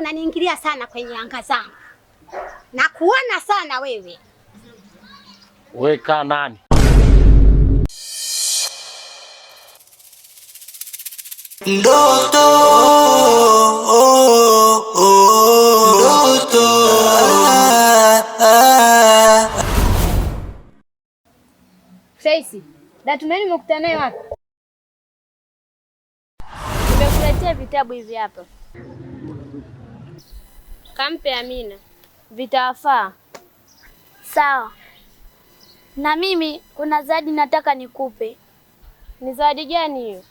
unaniingilia sana kwenye anga zangu. Na kuona sana wewe. Weka nani? Ndoto, ndoto. Tracy, Datumeni mkutana naye wapi? Nimekuletea vitabu hivi hapa. Kampe Amina. Vitawafaa. Sawa. Na mimi kuna zawadi nataka nikupe. Ni zawadi gani hiyo?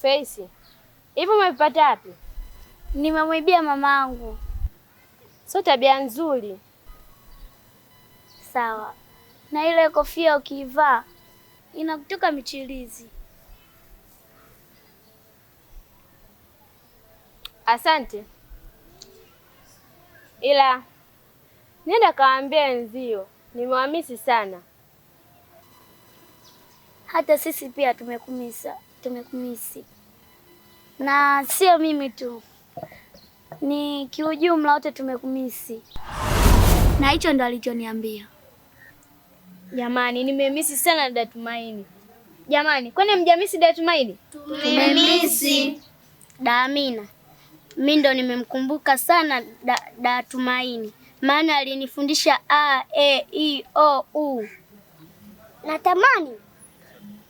Tracy, hivi umepata wapi? Nimemwibia mamangu. Sio tabia nzuri. Sawa. Na ile kofia ukivaa inakutoka michirizi. Asante. Ila nenda kawaambia wenzio nimewamisi sana. Hata sisi pia tumekumisi. Na sio mimi tu. Ni kiujumla wote tumekumisi. Na hicho ndo alichoniambia. Jamani, nimemisi sana dada Tumaini. Jamani, kwani mjamisi dada Tumaini? Tumemisi. Da Amina. Mimi ndo nimemkumbuka sana da Tumaini. Maana alinifundisha A, E, I, O, U. Natamani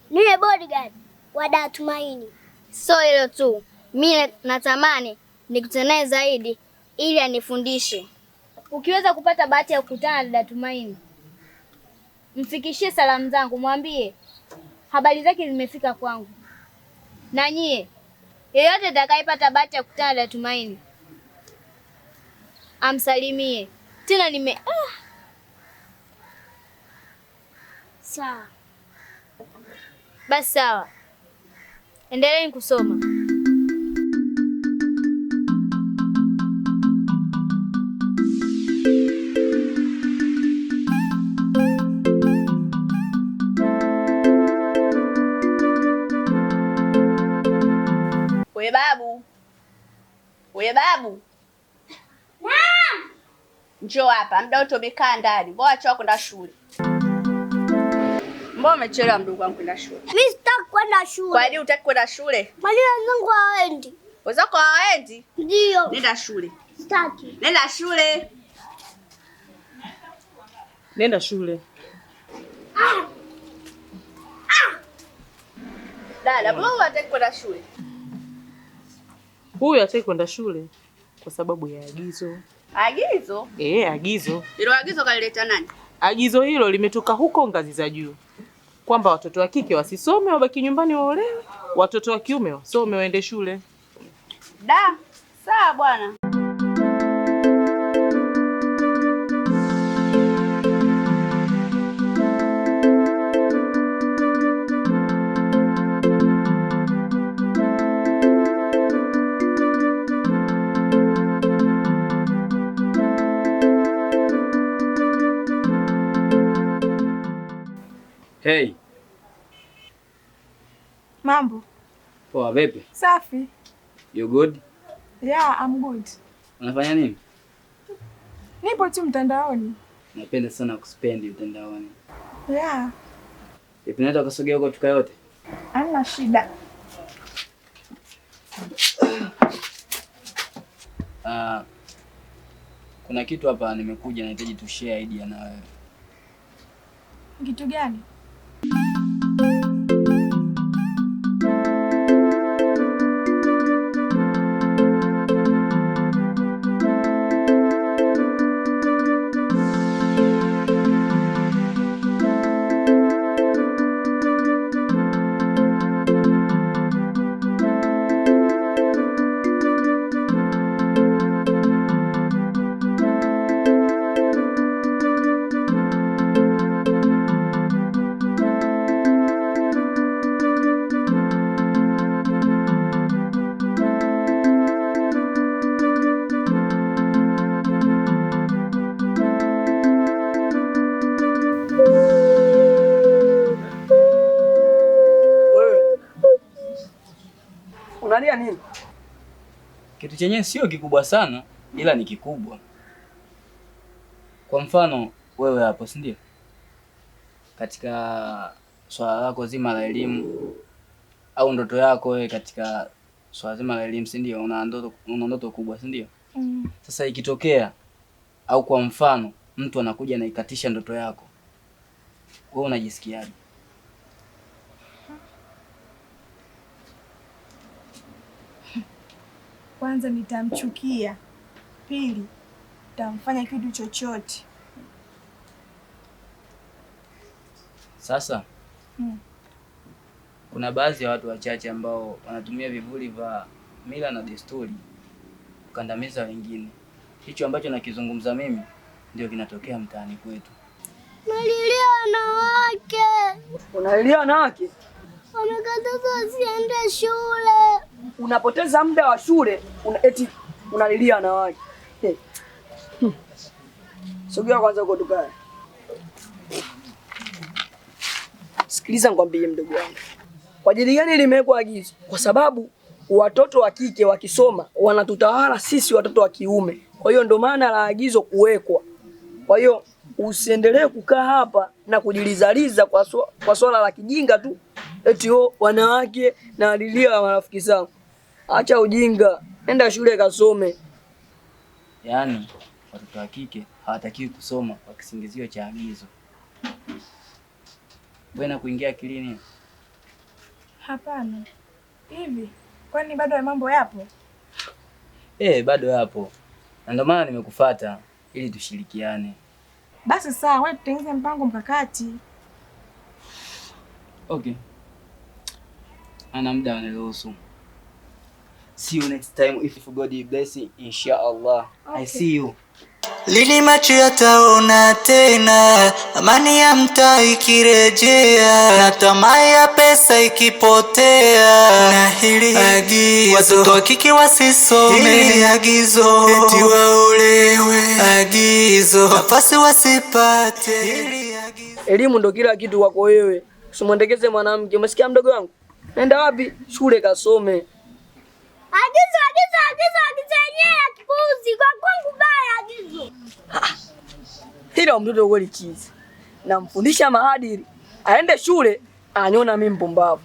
niwe bodyguard wa da Tumaini. So hilo tu. Mimi natamani nikutane naye zaidi ili anifundishe. Ukiweza kupata bahati ya kukutana na dada Tumaini, mfikishie salamu zangu, mwambie habari zake zimefika kwangu. Na nyie, yeyote atakayepata bahati ya kukutana na dada Tumaini, amsalimie. Tena Sawa. Basi sawa. Endeleeni kusoma. Wewe babu. Naam. Njoo hapa, muda wote umekaa ndani. Mbona acha kwenda shule? Mbona umechelewa mdogo wangu kwenda shule? Mimi sitaki kwenda shule. Kwa nini hutaki kwenda shule? Mwalimu wangu haendi. Wenzako hawaendi? Ndio. Nenda shule. Sitaki. Nenda shule. Nenda shule. Dada, mbona hutaki kwenda shule? Huyu hataki kwenda shule kwa sababu ya agizo. Agizo? Agizo. Hilo agizo kalileta nani? Agizo hilo limetoka huko ngazi za juu, kwamba watoto wa kike wasisome, wabaki nyumbani waolewe, watoto wa kiume wasome waende shule. Da, sawa bwana. Hey. Mambo. Poa, vipi? Safi. You good? Yeah, I'm good. Unafanya nini? Nipo tu mtandaoni. Napenda sana kuspendi mtandaoni. Yeah. Ipi naweza kusogea huko tuka yote? Hamna shida. Kuna kitu hapa nimekuja nahitaji tu share idea na wewe. Kitu gani? Unaangalia nini? Kitu chenyewe sio kikubwa sana, ila ni kikubwa. Kwa mfano wewe hapo, si ndio? Katika swala lako zima la elimu au ndoto yako wewe katika swala zima la elimu, si ndio? Una ndoto kubwa, si ndio? Sasa ikitokea au kwa mfano mtu anakuja na ikatisha ndoto yako, wewe unajisikiaje? Kwanza nitamchukia. Pili, nitamfanya kitu chochote. Sasa kuna baadhi ya watu wachache ambao wanatumia vivuli vya mila na desturi kukandamiza wengine. Hicho ambacho nakizungumza mimi ndio kinatokea mtaani kwetu. Nalilia wanawake. Unalilia wanawake? Wamekataza wasiende shule. Unapoteza muda wa shule, eti unalilia wanawake. Sogea kwanza huko tukae. Sikiliza nikwambie mdogo wangu. Kwa ajili gani limewekwa agizo? Kwa sababu watoto wa kike wakisoma wanatutawala sisi watoto wa kiume. Kwa hiyo ndio maana la agizo kuwekwa. Kwa hiyo usiendelee kukaa hapa na kujilizaliza kwa swala la kijinga tu. Eti wanawake na alilia marafiki zangu. Acha ujinga. Nenda shule kasome. Yaani watoto wa kike hawatakiwi kusoma kwa kisingizio cha agizo. Wewe kuingia akilini? Hapana. Hivi, kwani bado ya mambo yapo? Bado yapo. Na ndio maana nimekufuata ili tushirikiane. Basi sawa, wewe tutengeneze mpango mkakati. Okay. Ana muda uniruhusu. See you next time if God bless, inshallah. Okay. I see you. Lini macho yataona tena amani ya mtaa ikirejea, na tamaa ya pesa ikipotea, na hili agizo watoto wa kike wasisome, hili agizo eti waolewe, agizo nafasi wasipate, hili agizo. Elimu ndo kila kitu kwako wewe. Usimwendekeze mwanamke. Umesikia mdogo wangu? Nenda wapi? Shule kasome. Agizo yenyewe ya kipuzi kwa kwangu baya agizo. Hilo mtoto kweli chizi. Namfundisha maadili. Aende shule, aniona mimi mpumbavu.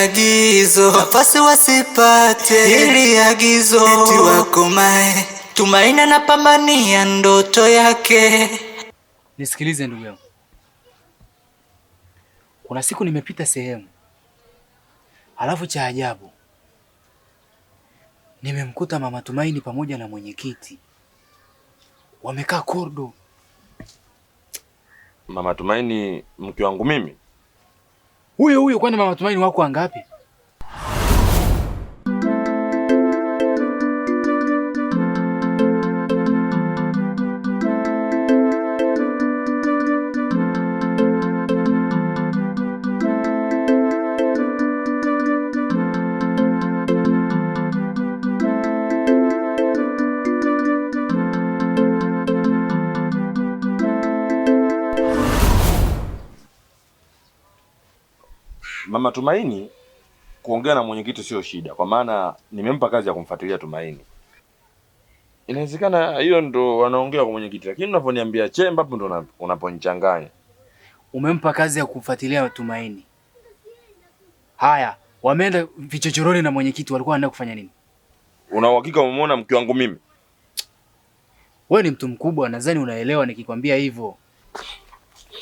Agizo nafasi wasipate, hili agizo eti wakomae, Tumaini anapambania ndoto yake. Nisikilize ndugu yangu. Kuna siku nimepita sehemu, halafu cha ajabu nimemkuta Mama Tumaini pamoja na mwenyekiti wamekaa kordo. Mama Tumaini mke wangu mimi? Huyo, kwani Mama Tumaini wako wangapi? Mama Tumaini kuongea na mwenyekiti sio shida, kwa maana nimempa kazi ya kumfuatilia Tumaini. Inawezekana hiyo ndo wanaongea kwa mwenyekiti, lakini unavyoniambia Chemba hapo ndo unaponichanganya. Umempa kazi ya kumfuatilia Tumaini. Haya, wameenda vichochoroni na mwenyekiti, walikuwa wanaenda kufanya nini? Una uhakika umemwona mke wangu mimi? Wewe ni mtu mkubwa, nadhani unaelewa nikikwambia hivyo.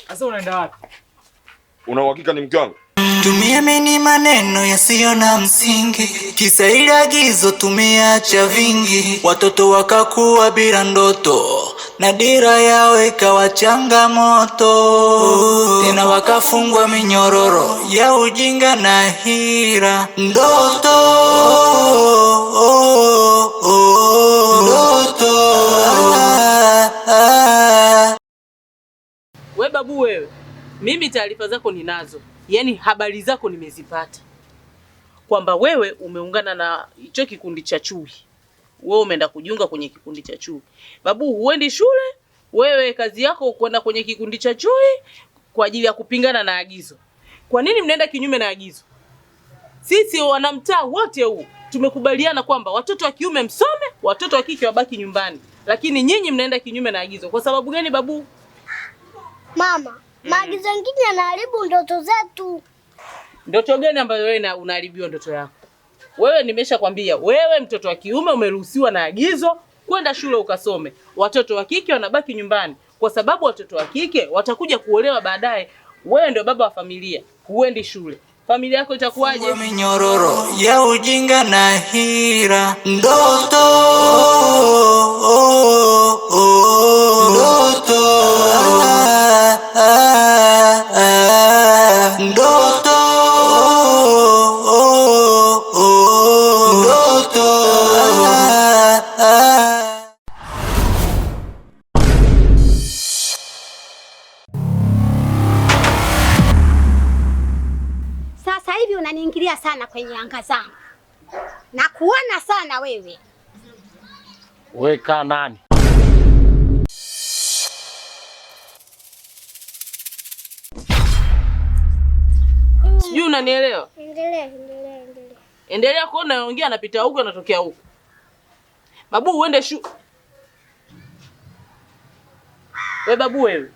Sasa unaenda wapi? Una uhakika ni mke wangu? Tumia meni maneno yasiyo na msingi, kisa ile agizo tumeacha vingi, watoto wakakuwa bila ndoto na dira yao ikawa changamoto, tena wakafungwa minyororo ya ujinga na hira. Ndoto We babu wewe, mimi taarifa zako ninazo. Yaani habari zako nimezipata. Kwamba wewe umeungana na hicho kikundi cha chui. Wewe umeenda kujiunga kwenye kikundi cha chui. Babu huendi shule, wewe kazi yako kwenda kwenye kikundi cha chui kwa ajili ya kupingana na agizo. Kwa nini mnaenda kinyume na agizo? Sisi wanamtaa wote huu tumekubaliana kwamba watoto wa kiume msome, watoto wa kike wabaki nyumbani. Lakini nyinyi mnaenda kinyume na agizo. Kwa sababu gani babu? Mama, maagizo mengine yanaharibu ndoto zetu. Ndoto gani ambayo wewe unaharibiwa ndoto yako? Wewe nimeshakwambia, wewe mtoto wa kiume umeruhusiwa na agizo kwenda shule ukasome. Watoto wa kike wanabaki nyumbani kwa sababu watoto wa kike watakuja kuolewa baadaye. Wewe ndio baba wa familia, huendi shule. Familia yako itakuwaje? Minyororo ya ujinga na hira, ndoto ndoto ndoto Sasa hivi unaniingilia sana kwenye anga zangu. Na kuona sana wewe. Weka nani? Sijui unanielewa? Endelea. Endelea kuona naongea, anapita huko anatokea huko. Babu uende wewe babu wewe.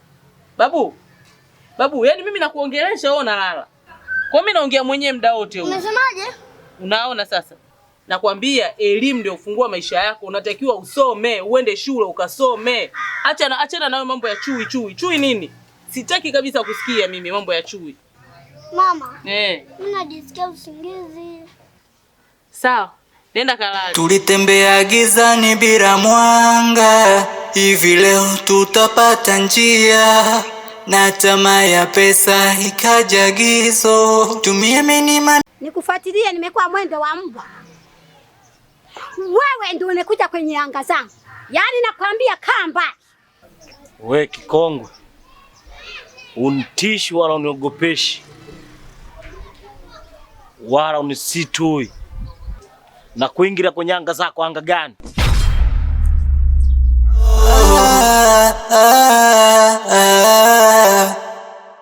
Babu, yani mimi nakuongelesha wewe unalala. Kwa mimi naongea mwenyewe muda wote huu. Unasemaje? Unaona sasa? Nakwambia elimu ndio ufungua maisha yako. Unatakiwa usome, uende shule ukasome. Achana na mambo ya chui. Chui nini? Sitaki kabisa kusikia mimi mambo ya chui. Mama. Mimi najisikia usingizi. Sawa. Nenda kalale. Tulitembea gizani bila mwanga, hivi leo tutapata njia. Na tamaa ya pesa ikaja gizo, tumie minima nikufuatilie. Nimekuwa mwendo wa mbwa. Wewe ndio unakuja kwenye anga zangu. Yaani nakwambia kamba. We kikongwe, unitishi wala uniogopeshi wala unisitui. Na kuingira kwenye anga zako anga gani? ah, ah, ah.